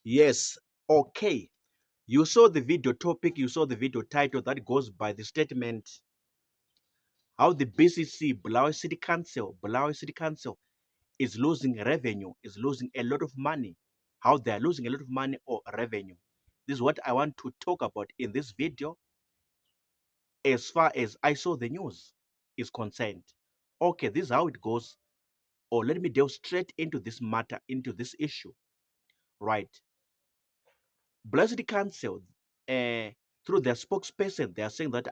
Yes, okay. You saw the video topic, you saw the video title that goes by the statement how the BCC, Bulawayo City Council is losing revenue, is losing a lot of money. How they are losing a lot of money or revenue. This is what I want to talk about in this video as far as I saw the news is concerned. Okay, this is how it goes. Or let me delve straight into this matter, into this issue. Right. Blessed Council, through their spokesperson, they are saying that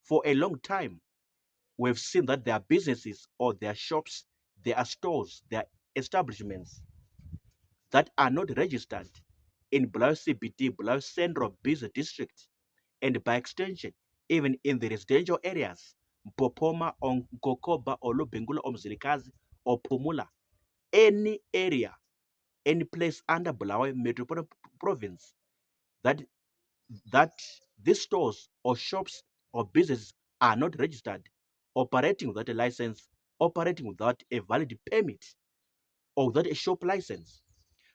for a long time, we've seen that their businesses or their shops, their stores, their establishments that are not registered in Bulawayo CBD, Bulawayo Central Business District, and by extension, even in the residential areas, Mpopoma, Nkokoba, or Lubengula, or Mzilikazi, or Pumula, any area, any place under Bulawayo Metropolitan Province that that these stores or shops or businesses are not registered, operating without a license, operating without a valid permit, or without a shop license.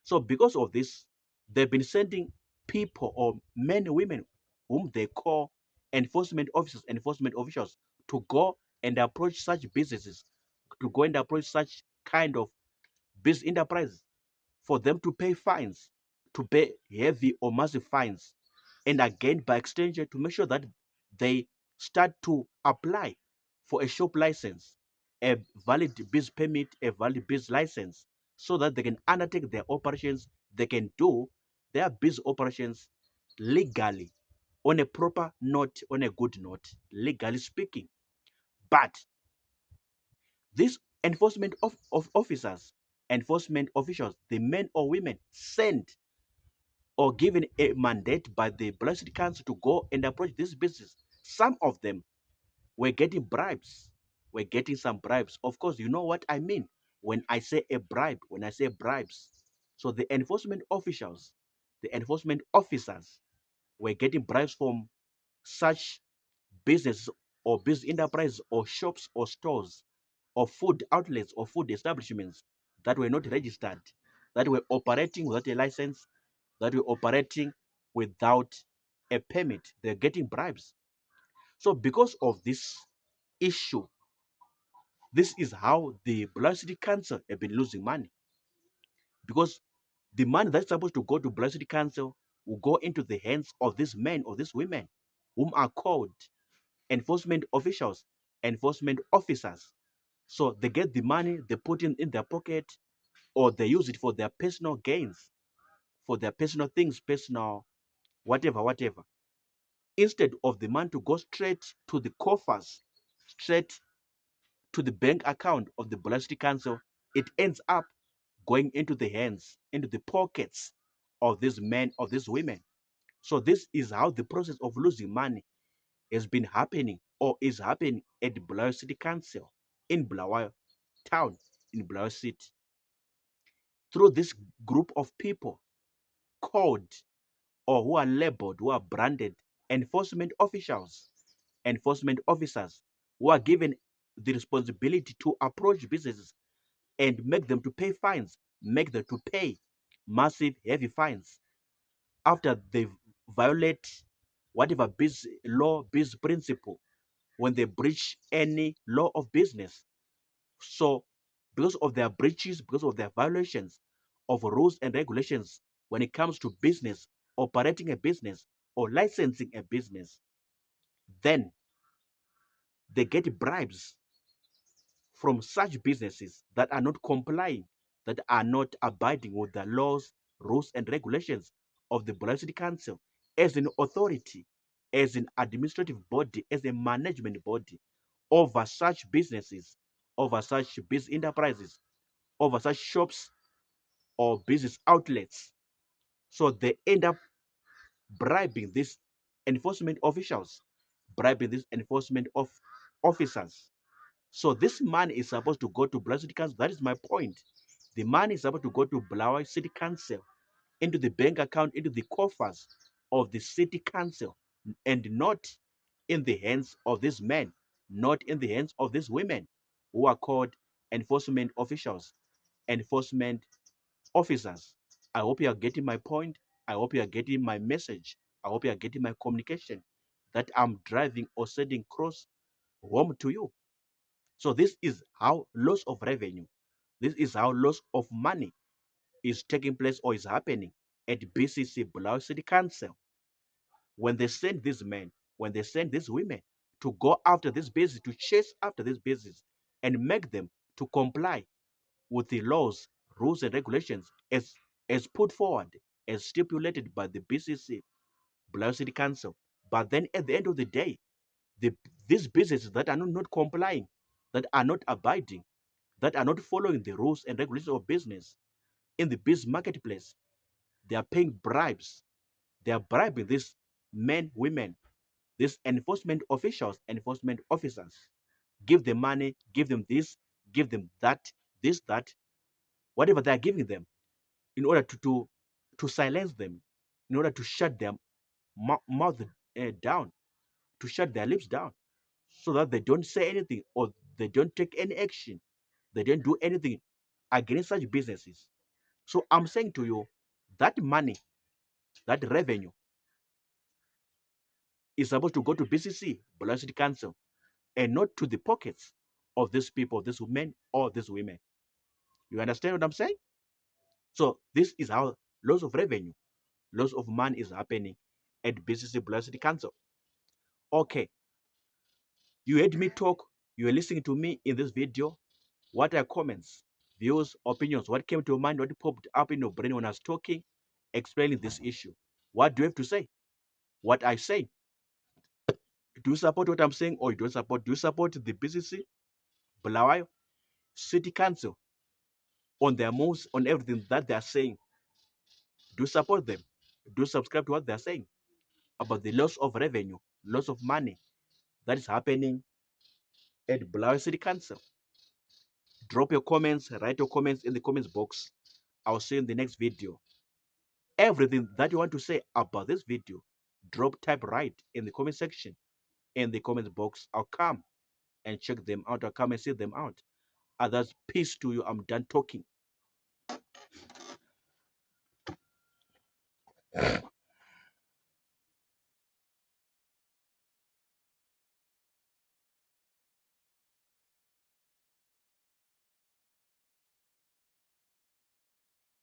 So because of this, they've been sending people or men and women whom they call enforcement officers, enforcement officials to go and approach such businesses, to go and approach such kind of business enterprises for them to pay fines, to pay heavy or massive fines, and again by extension to make sure that they start to apply for a shop license, a valid business permit, a valid business license, so that they can undertake their operations, they can do their business operations legally, on a proper note, on a good note, legally speaking. But these of officers, enforcement officials, the men or women sent or given a mandate by the Blessed Council to go and approach this business. Some of them were getting bribes, were getting some bribes. Of course, you know what I mean when I say a bribe, when I say bribes. So the enforcement officials, the enforcement officers were getting bribes from such business or business enterprises or shops or stores or food outlets or food establishments that were not registered, that were operating without a license, that were operating without a permit. They're getting bribes. So because of this issue, this is how the Bulawayo City Council have been losing money. Because the money that's supposed to go to Bulawayo City Council will go into the hands of these men or these women whom are called enforcement officials, enforcement officers. So they get the money, they put it in their pocket, or they use it for their personal gains, for their personal things, personal whatever, whatever. Instead of the money to go straight to the coffers, straight to the bank account of the Bulawayo City Council, it ends up going into the hands, into the pockets of these men, of these women. So this is how the process of losing money has been happening or is happening at the Bulawayo City Council in Bulawayo town, in Bulawayo City, through this group of people called or who are labeled, who are branded enforcement officials, enforcement officers, who are given the responsibility to approach businesses and make them to pay fines, make them to pay massive, heavy fines after they violate whatever business law, business principle, when they breach any law of business. So, because of their breaches, because of their violations of rules and regulations when it comes to business, operating a business, or licensing a business, then they get bribes from such businesses that are not complying, that are not abiding with the laws, rules, and regulations of the Bulawayo City Council as an authority, as an administrative body, as a management body over such businesses, over such business enterprises, over such shops or business outlets. So they end up bribing these enforcement officials, bribing these enforcement officers. So this money is supposed to go to Bulawayo City Council. That is my point. The money is supposed to go to Bulawayo City Council, into the bank account, into the coffers of the city council, and not in the hands of these men, not in the hands of these women who are called enforcement officials, enforcement officers, I hope you are getting my point. I hope you are getting my message. I hope you are getting my communication that I'm driving or sending across home to you. So this is how loss of revenue, this is how loss of money is taking place or is happening at BCC, Bulawayo City Council. When they send these men, when they send these women to go after this business, to chase after this business and make them to comply with the laws, rules, and regulations as put forward, as stipulated by the BCC, Bulawayo City Council. But then at the end of the day, the, these businesses that are not complying, that are not abiding, that are not following the rules and regulations of business in the business marketplace, they are paying bribes. They are bribing these men, women, these enforcement officials, enforcement officers. Give them money, give them this, give them that, this, that, whatever they are giving them in order to silence them, in order to shut their mouth down, to shut their lips down, so that they don't say anything or they don't take any action, they don't do anything against such businesses. So I'm saying to you, that money, that revenue is supposed to go to BCC, Bulawayo City Council, and not to the pockets of these people, these men or these women. You understand what I'm saying? So this is how loss of revenue, loss of money is happening at BCC, Bulawayo City Council. Okay, you heard me talk, you are listening to me in this video. What are comments, views, opinions? What came to your mind? What popped up in your brain when I was talking, explaining this issue? What do you have to say? What I say? Do you support what I'm saying or you don't support? Do you support the BCC, Bulawayo City Council on their moves, on everything that they are saying? Do you support them? Do you subscribe to what they are saying about the loss of revenue, loss of money that is happening at Bulawayo City Council? Drop your comments, write your comments in the comments box. I'll see you in the next video. Everything that you want to say about this video, type right in the comment section, in the comments box. I'll come and check them out. I'll come and see them out. Others, peace to you. I'm done talking.